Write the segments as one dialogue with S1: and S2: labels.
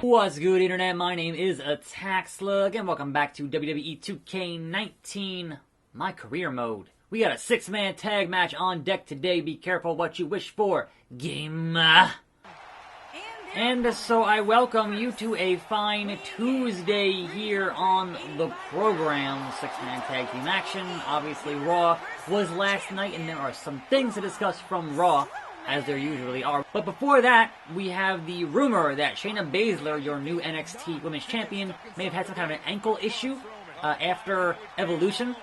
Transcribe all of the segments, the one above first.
S1: What's good, Internet? My name is attackslug, and welcome back to WWE 2K19 My Career Mode. We got a 6-man tag match on deck today. Be careful what you wish for. Game. And so I welcome you to a fine Tuesday here on the program. 6-man tag team action. Obviously, Raw was last night, and there are some things to discuss from Raw, as there usually are. But before that, we have the rumor that Shayna Baszler, your new NXT Women's Champion, may have had some kind of an ankle issue after Evolution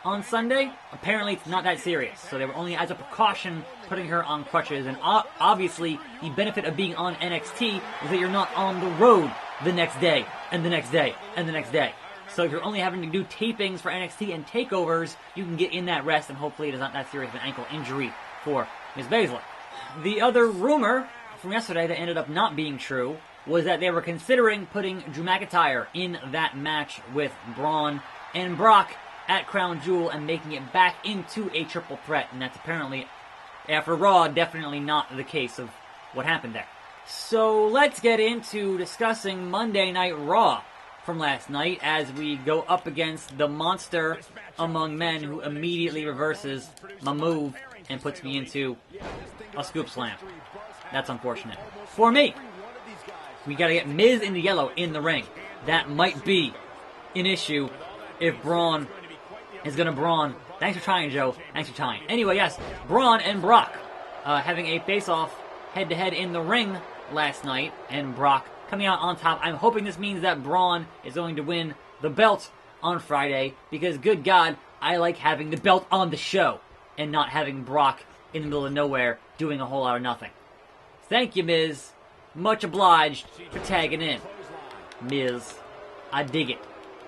S1: on Sunday. Apparently, it's not that serious, so they were only, as a precaution, putting her on crutches. And obviously, the benefit of being on NXT is that you're not on the road the next day, and the next day, and the next day. So if you're only having to do tapings for NXT and takeovers, you can get in that rest, and hopefully it is not that serious of an ankle injury for Ms. Baszler. The other rumor from yesterday that ended up not being true was that they were considering putting Drew McIntyre in that match with Braun and Brock at Crown Jewel and making it back into a triple threat. And that's apparently, after Raw, definitely not the case of what happened there. So let's get into discussing Monday Night Raw from last night as we go up against the monster among men who immediately reverses my move and puts me into a scoop slam. That's unfortunate. For me, we gotta get Miz in the yellow in the ring. That might be an issue if Braun is gonna Braun. Thanks for trying, Joe. Thanks for trying. Anyway, yes, Braun and Brock having a face-off head-to-head in the ring last night, and Brock coming out on top. I'm hoping this means that Braun is going to win the belt on Friday, because good God, I like having the belt on the show and not having Brock in the middle of nowhere doing a whole lot of nothing. Thank you, Miz. Much obliged for tagging in. Miz, I dig it.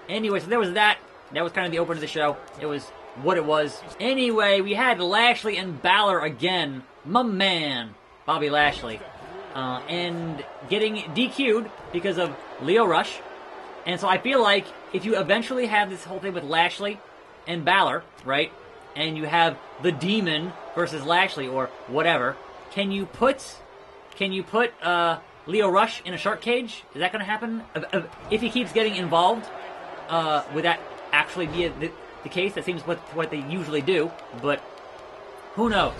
S1: Anyway, so there was that. That was kind of the opener of the show. It was what it was. Anyway, we had Lashley and Balor again. My man, Bobby Lashley. And getting DQ'd because of Lio Rush. And so I feel like if you eventually have this whole thing with Lashley and Balor, right? And you have the Demon versus Lashley or whatever, can you put Lio Rush in a shark cage? Is that going to happen? If he keeps getting involved, would that actually be the case? That seems what they usually do, but who knows?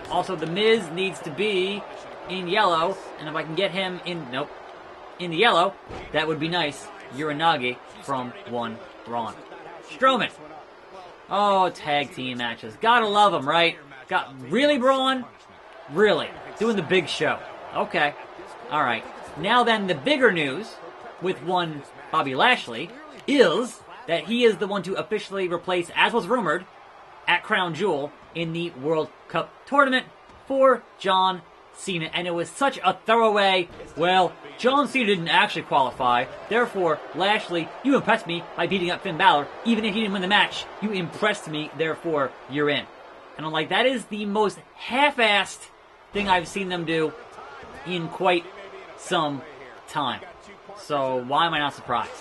S1: Also, the Miz needs to be in yellow, and if I can get him in the yellow, that would be nice. Uranagi from One Braun Strowman. Oh, tag team matches. Gotta love them, right? Really, Braun? Really? Doing the big show. Okay. Alright. Now then, the bigger news with one Bobby Lashley is that he is the one to officially replace, as was rumored, at Crown Jewel in the World Cup tournament for John Cena. And it was such a throwaway, well, John Cena didn't actually qualify, therefore, Lashley, you impressed me by beating up Finn Balor. Even if you didn't win the match, you impressed me, therefore, you're in. And I'm like, that is the most half-assed thing I've seen them do in quite some time. So, why am I not surprised?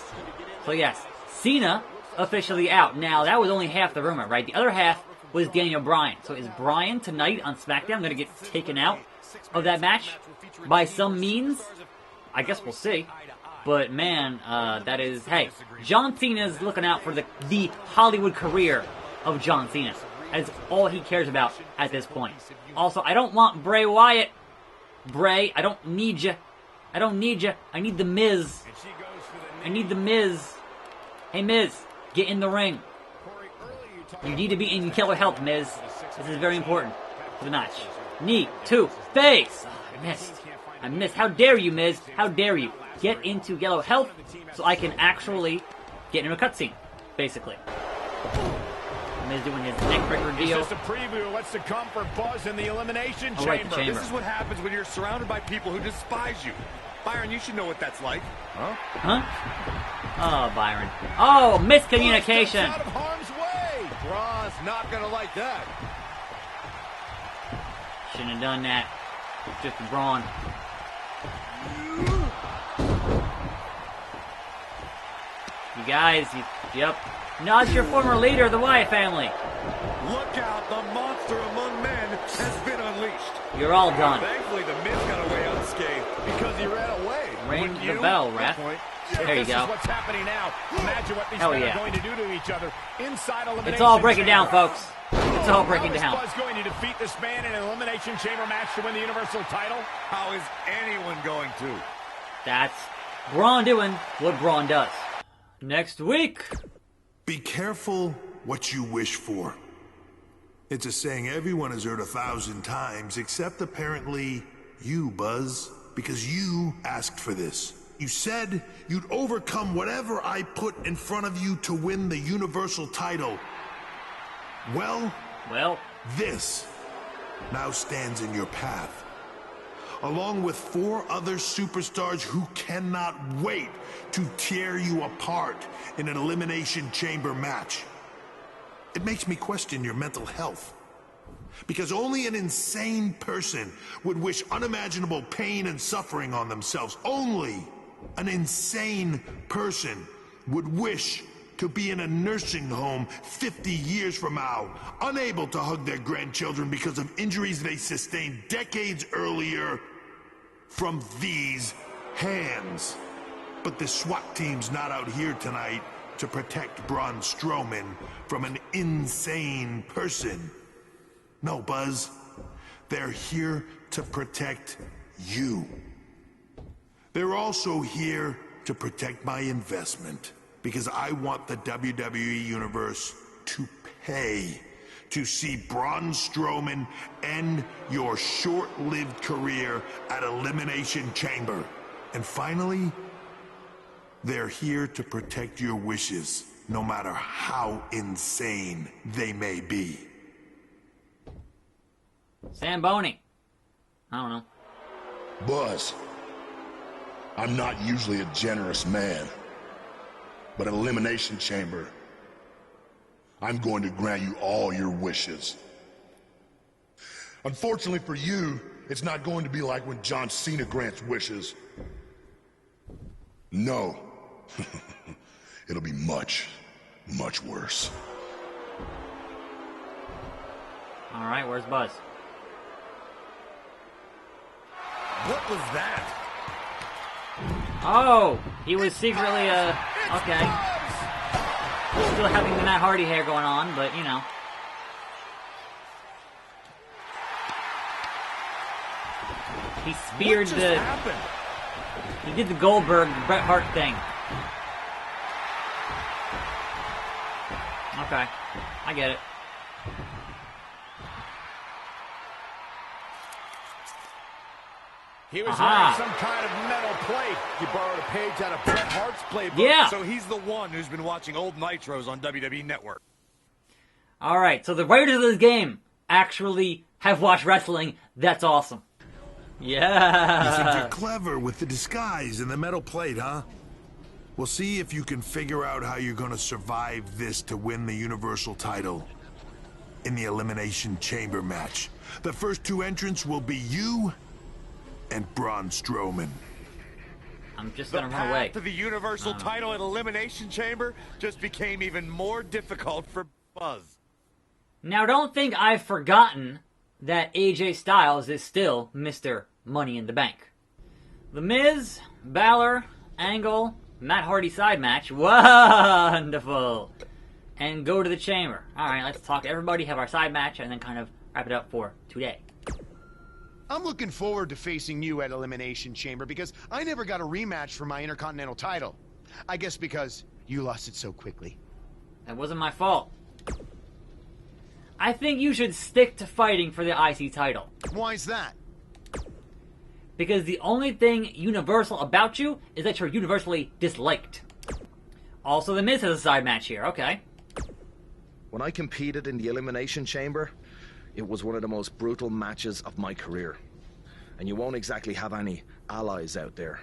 S1: So yes, Cena officially out. Now, that was only half the rumor, right? The other half was Daniel Bryan. So is Bryan tonight on Smackdown going to get taken out of that match by some means? I guess we'll see. But man, that is, hey, John Cena's looking out for the Hollywood career of John Cena. That's all he cares about at this point. Also, I don't want Bray Wyatt. Bray, I don't need you. I don't need you. I need the Miz. I need the Miz. Hey, Miz, get in the ring. You need to be in killer health, Miz. This is very important for the match. Knee to face. Oh, I missed. How dare you, Miz? How dare you? Get into yellow health so I can actually get in a cutscene, basically. Miz doing his neck breaker deal.
S2: It's just a preview of what's to come for Buzz in the Elimination Chamber. This is what happens when you're surrounded by people who despise you. Byron, you should know what that's like.
S1: Huh? Oh, Byron. Oh, miscommunication.
S2: Out of harm's way. Braun's not gonna like that.
S1: Shouldn't have done that. Just Braun. You guys, yep. Nod's your former leader of the Wyatt family.
S2: Look out, the monster among men has been unleashed.
S1: You're all done.
S2: Thankfully, the Miz got away unscathed because he ran away.
S1: Ring the bell, ref. There you go.
S2: What's happening now? Imagine what these men are going to do to each other inside Elimination
S1: It's all breaking
S2: Chamber.
S1: down, folks. It's all breaking
S2: down.
S1: down.
S2: How is Buzz going to defeat this man in an Elimination Chamber match to win the Universal title? How is anyone going to?
S1: That's Braun doing what Braun does. Next week.
S3: Be careful what you wish for. It's a saying everyone has heard 1,000 times, except apparently you, Buzz, because you asked for this. You said you'd overcome whatever I put in front of you to win the Universal title. Well, this now stands in your path, along with 4 other superstars who cannot wait to tear you apart in an Elimination Chamber match. It makes me question your mental health, because only an insane person would wish unimaginable pain and suffering on themselves. Only an insane person would wish to be in a nursing home 50 years from now, unable to hug their grandchildren because of injuries they sustained decades earlier from these hands. But the SWAT team's not out here tonight to protect Braun Strowman from an insane person. No, Buzz. They're here to protect you. They're also here to protect my investment, because I want the WWE Universe to pay to see Braun Strowman end your short-lived career at Elimination Chamber. And finally, they're here to protect your wishes, no matter how insane they may be.
S1: Zamboni. I don't know.
S4: Buzz, I'm not usually a generous man, but at Elimination Chamber, I'm going to grant you all your wishes. Unfortunately for you, it's not going to be like when John Cena grants wishes. No. It'll be much, much worse.
S1: All right, where's Buzz?
S2: What was that?
S1: Oh, he was secretly, okay. Still having the Matt Hardy hair going on, but, you know. He speared the...
S2: happened?
S1: He did the Goldberg, Bret Hart thing. Okay, I get it.
S2: He was wearing some kind of metal plate. He borrowed a page out of Bret Hart's playbook.
S1: Yeah.
S2: So he's the one who's been watching old Nitros on WWE Network.
S1: All right, so the writers of this game actually have watched wrestling. That's awesome. Yeah.
S3: You think you're clever with the disguise and the metal plate, huh? We'll see if you can figure out how you're going to survive this to win the Universal title in the Elimination Chamber match. The first 2 entrants will be you and Braun Strowman.
S1: I'm just gonna run away.
S2: The path to the Universal title at Elimination Chamber just became even more difficult for Buzz.
S1: Now, don't think I've forgotten that AJ Styles is still Mr. Money in the Bank. The Miz, Balor, Angle, Matt Hardy side match. Wonderful. And go to the Chamber. All right, let's talk to everybody, have our side match, and then kind of wrap it up for today.
S5: I'm looking forward to facing you at Elimination Chamber because I never got a rematch for my Intercontinental title. I guess because you lost it so quickly.
S1: That wasn't my fault. I think you should stick to fighting for the IC title.
S5: Why's that?
S1: Because the only thing universal about you is that you're universally disliked. Also, The Miz has a side match here, okay.
S6: When I competed in the Elimination Chamber, it was one of the most brutal matches of my career. And you won't exactly have any allies out there.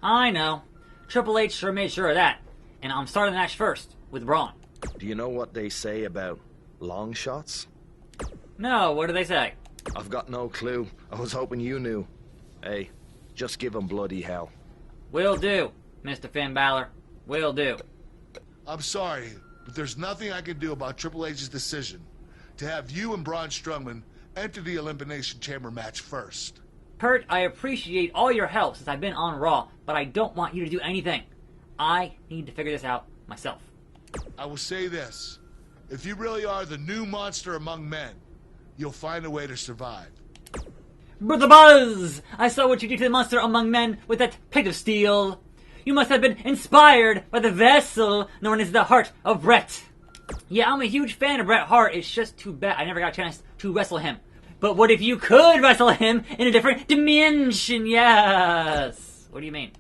S1: I know. Triple H sure made sure of that. And I'm starting the match first, with Braun.
S6: Do you know what they say about long shots?
S1: No, what do they say?
S6: I've got no clue. I was hoping you knew. Hey, just give them bloody hell.
S1: Will do, Mr. Finn Balor. Will do.
S7: I'm sorry, but there's nothing I can do about Triple H's decision to have you and Braun Strowman enter the Elimination Chamber match first.
S1: Kurt, I appreciate all your help since I've been on Raw, but I don't want you to do anything. I need to figure this out myself.
S7: I will say this. If you really are the new monster among men, you'll find a way to survive.
S1: Brother Buzz! I saw what you did to the monster among men with that plate of steel. You must have been inspired by the vessel known as the Heart of Bret. Yeah, I'm a huge fan of Bret Hart. It's just too bad I never got a chance to wrestle him. But what if you could wrestle him in a different dimension? Yes! What do you mean?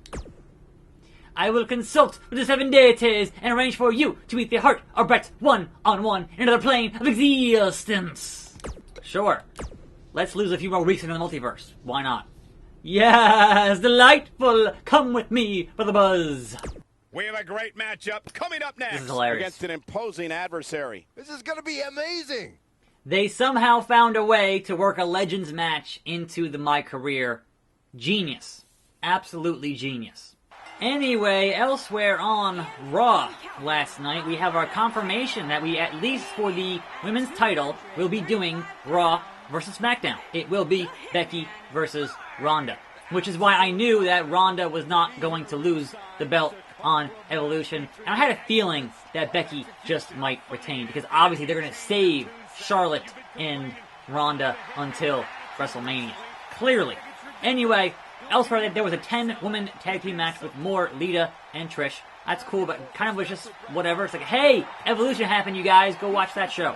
S1: I will consult with the 7 deities and arrange for you to meet the Heart of Bret one-on-one in another plane of existence. Sure. Let's lose a few more weeks in the multiverse. Why not? Yes, delightful. Come with me for the buzz.
S2: We have a great matchup coming up next.
S1: This is hilarious.
S2: Against an imposing adversary.
S8: This is going to be amazing.
S1: They somehow found a way to work a Legends match into the MyCareer. Genius. Absolutely genius. Anyway, elsewhere on Raw last night, we have our confirmation that we, at least for the women's title, will be doing Raw versus Smackdown. It will be Becky versus Ronda, which is why I knew that Ronda was not going to lose the belt on Evolution. And I had a feeling that Becky just might retain, because obviously they're going to save Charlotte and Ronda until WrestleMania. Clearly. Anyway, elsewhere there was a 10-woman tag team match with more Lita and Trish. That's cool, but kind of was just whatever. It's like, hey, Evolution happened, you guys. Go watch that show.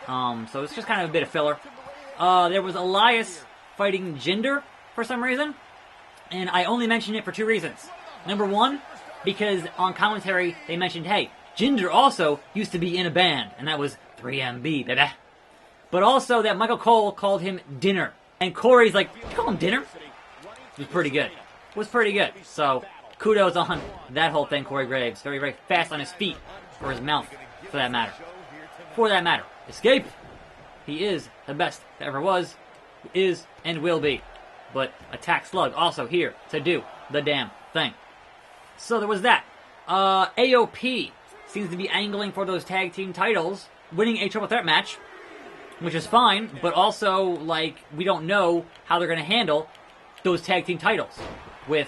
S1: So it's just kind of a bit of filler. There was Elias fighting Jinder for some reason, and I only mentioned it for 2 reasons. Number one, because on commentary they mentioned, hey, Jinder also used to be in a band, and that was 3MB, baby. But also that Michael Cole called him Dinner, and Corey's like, you call him Dinner? It was pretty good. It was pretty good. So, kudos on that whole thing, Corey Graves. Very, very fast on his feet, or his mouth, for that matter. For that matter. Escape! He is the best that ever was, is, and will be. But attackslug also here to do the damn thing. So there was that. AOP seems to be angling for those tag team titles, winning a triple threat match, which is fine, but also, like, we don't know how they're going to handle those tag team titles, with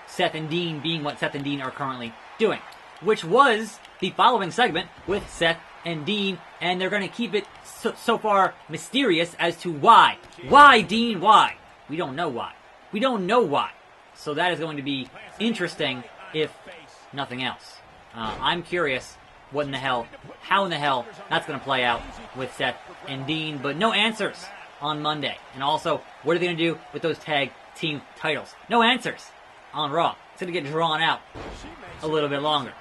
S1: Seth and Dean being what Seth and Dean are currently doing, which was the following segment with Seth and Dean, and they're going to keep it so far mysterious as to why. Why, Dean? Why? We don't know why. We don't know why. So that is going to be interesting, if nothing else. I'm curious how in the hell that's going to play out with Seth and Dean, but no answers on Monday. And also, what are they going to do with those tag team titles? No answers on Raw. It's going to get drawn out a little bit longer.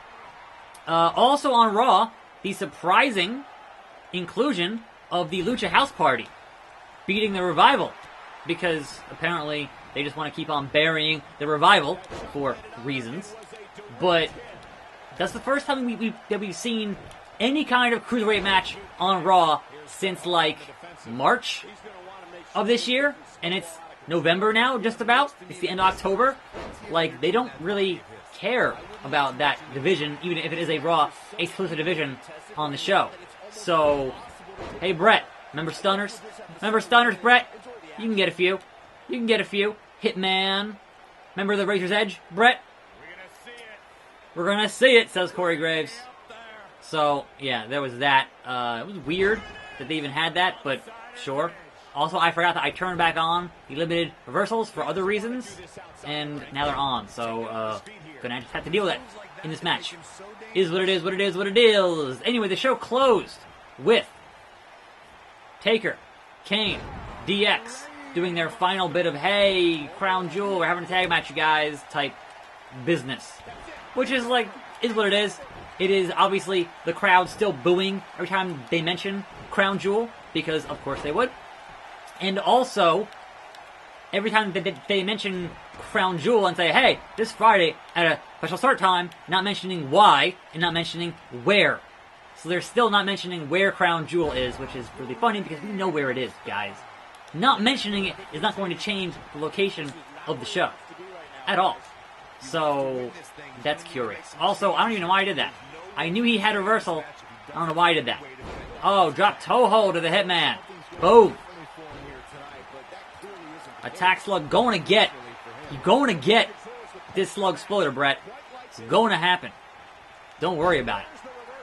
S1: Also on Raw, the surprising inclusion of the Lucha House Party beating the Revival, because apparently they just want to keep on burying the Revival for reasons. But that's the first time we've seen any kind of cruiserweight match on Raw since, like, March of this year, and it's November now, just about. It's the end of October. Like, they don't really care about that division, even if it is a Raw exclusive division on the show. So, hey, Bret, remember Stunners? Remember Stunners, Bret? You can get a few. You can get a few. Hitman. Remember the Razor's Edge, Bret? We're gonna see it, says Corey Graves. So, yeah, there was that. It was weird that they even had that, but sure. Also, I forgot that I turned back on the limited reversals for other reasons, and now they're on, so, gonna just have to deal with that in this match. Is what it is, what it is, what it is. Anyway, the show closed with Taker, Kane, DX doing their final bit of, hey, Crown Jewel, we're having a tag match, you guys, type business. Which is like, is what it is. It is obviously the crowd still booing every time they mention Crown Jewel, because of course they would. And also, every time they mention Crown Jewel and say, hey, this Friday at a special start time, not mentioning why and not mentioning where. So they're still not mentioning where Crown Jewel is, which is really funny because we know where it is, guys. Not mentioning it is not going to change the location of the show at all. So, that's curious. Also, I don't even know why I did that. I knew he had a reversal. I don't know why I did that. Oh, drop toe hold to the Hitman. Boom. Attack slug going to get. You're going to get this slug exploder, Bret. It's going to happen. Don't worry about it.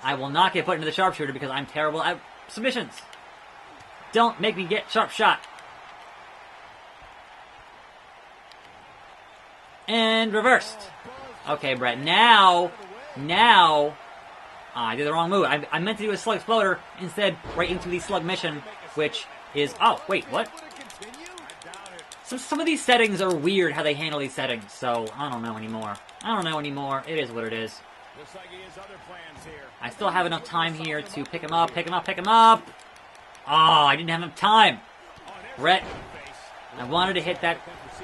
S1: I will not get put into the sharpshooter because I'm terrible at submissions. Don't make me get sharp shot. And reversed. Okay, Bret. Now, I did the wrong move. I meant to do a slug exploder instead, right into the slug mission, which is... Oh, wait, what? Some of these settings are weird, how they handle these settings, so I don't know anymore. It is what it is. I still have enough time here to pick him up. Oh, I didn't have enough time. Bret, I wanted to hit that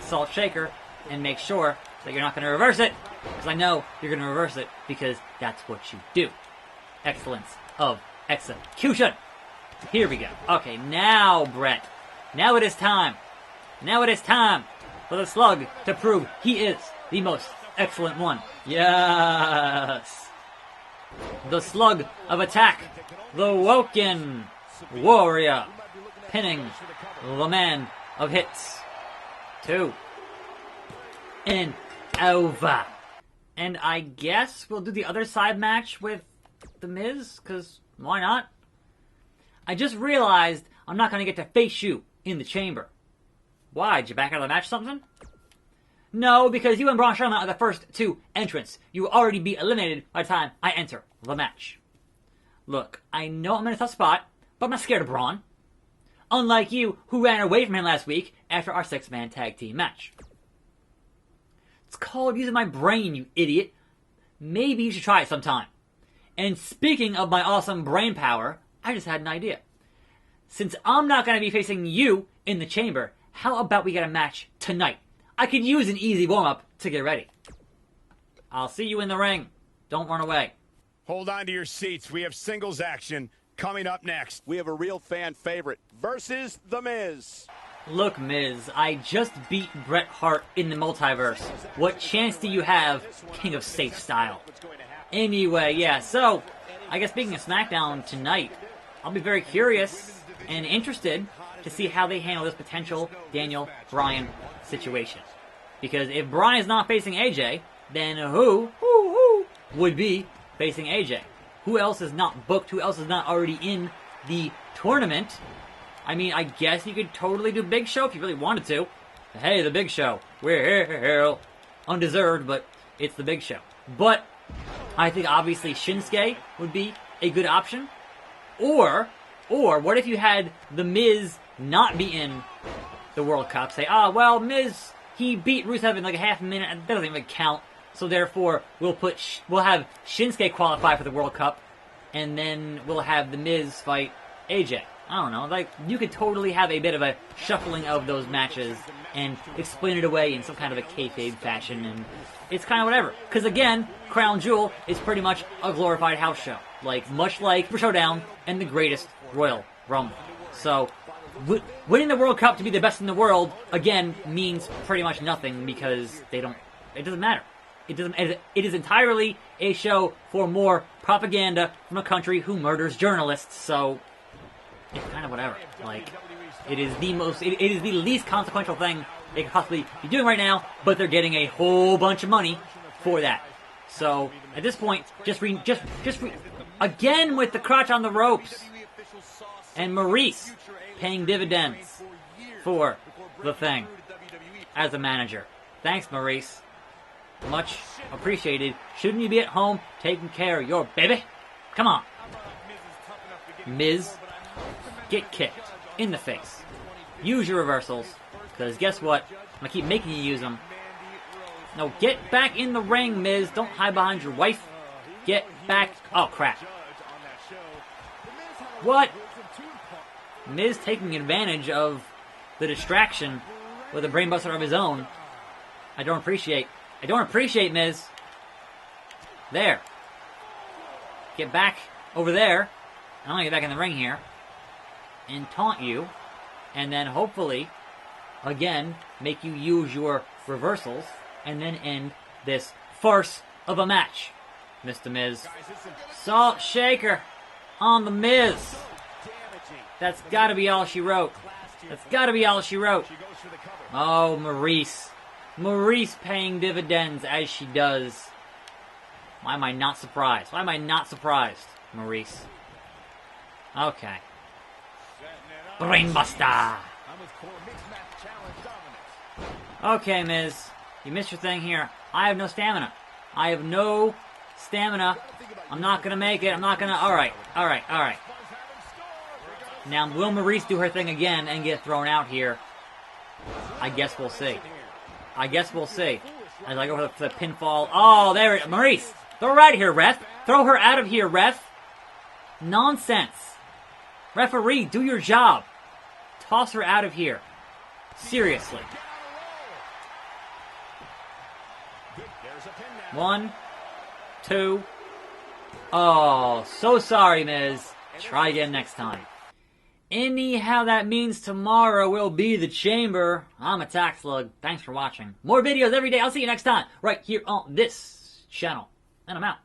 S1: salt shaker and make sure that you're not going to reverse it, because I know you're going to reverse it, because that's what you do. Excellence of execution. Here we go. Okay, now, Bret. Now it is time. For the slug to prove he is the most excellent one. Yes. The slug of attack. The Woken warrior. Pinning the man of hits. 2. And over. And I guess we'll do the other side match with The Miz, because why not? I just realized I'm not going to get to face you in the chamber. Why? Did you back out of the match or something? No, because you and Braun Strowman are the first 2 entrants. You will already be eliminated by the time I enter the match. Look, I know I'm in a tough spot, but I'm not scared of Braun. Unlike you, who ran away from him last week after our 6-man tag team match. It's called using my brain, you idiot. Maybe you should try it sometime. And speaking of my awesome brain power, I just had an idea. Since I'm not going to be facing you in the chamber, how about we get a match tonight? I could use an easy warm-up to get ready. I'll see you in the ring. Don't run away.
S2: Hold on to your seats. We have singles action coming up next. We have a real fan favorite versus The Miz.
S1: Look, Miz, I just beat Bret Hart in the multiverse. What chance do you have, King of Safe Style? Anyway, yeah, so, I guess speaking of Smackdown tonight, I'll be very curious and interested to see how they handle this potential Daniel Bryan situation. Because if Bryan is not facing AJ, then who would be facing AJ? Who else is not booked? Who else is not already in the tournament? I mean, I guess you could totally do Big Show if you really wanted to. Hey, the Big Show. We're here. Undeserved, but it's the Big Show. But I think obviously Shinsuke would be a good option. Or what if you had The Miz not be in the World Cup? Say, well, Miz, he beat Rusev in like a half a minute. That doesn't even count. So therefore, we'll have Shinsuke qualify for the World Cup, and then we'll have The Miz fight AJ. I don't know. Like, you could totally have a bit of a shuffling of those matches and explain it away in some kind of a kayfabe fashion, and it's kind of whatever. Because again, Crown Jewel is pretty much a glorified house show. Like, much like Super Showdown and the Greatest Royal Rumble. So, winning the World Cup to be the best in the world, again, means pretty much nothing because it doesn't matter. It is entirely a show for more propaganda from a country who murders journalists, so it's kind of whatever. Like, it is the least consequential thing they could possibly be doing right now, but they're getting a whole bunch of money for that. So, at this point, again with the crotch on the ropes, and Maurice paying dividends for the thing as a manager. Thanks, Maurice. Much appreciated. Shouldn't you be at home taking care of your baby? Come on. Miz, get kicked in the face. Use your reversals, because guess what? I'm going to keep making you use them. No, get back in the ring, Miz. Don't hide behind your wife. Get back. Oh, crap. What? Miz taking advantage of the distraction with a brainbuster of his own. I don't appreciate, Miz. There. Get back over there. I'm going to get back in the ring here. And taunt you. And then hopefully, again, make you use your reversals. And then end this farce of a match. Mr. Miz. Salt shaker on the Miz. That's got to be all she wrote. That's gotta be all she wrote. Oh, Maurice. Maurice paying dividends as she does. Why am I not surprised? Why am I not surprised, Maurice? Okay. Brainbuster! Okay, Miz. You missed your thing here. I have no stamina. I have no stamina. I'm not gonna make it. I'm not gonna... Alright. Now, will Maurice do her thing again and get thrown out here? I guess we'll see. As I go for the pinfall. Oh, there it is. Maurice! Throw her out of here, ref! Throw her out of here, ref! Nonsense! Referee, do your job! Toss her out of here. Seriously. 1, 2. Oh, so sorry, Miz. Try again next time. Anyhow, that means tomorrow will be the Chamber. I'm attackslug. Thanks for watching. More videos every day. I'll see you next time, right here on this channel. And I'm out.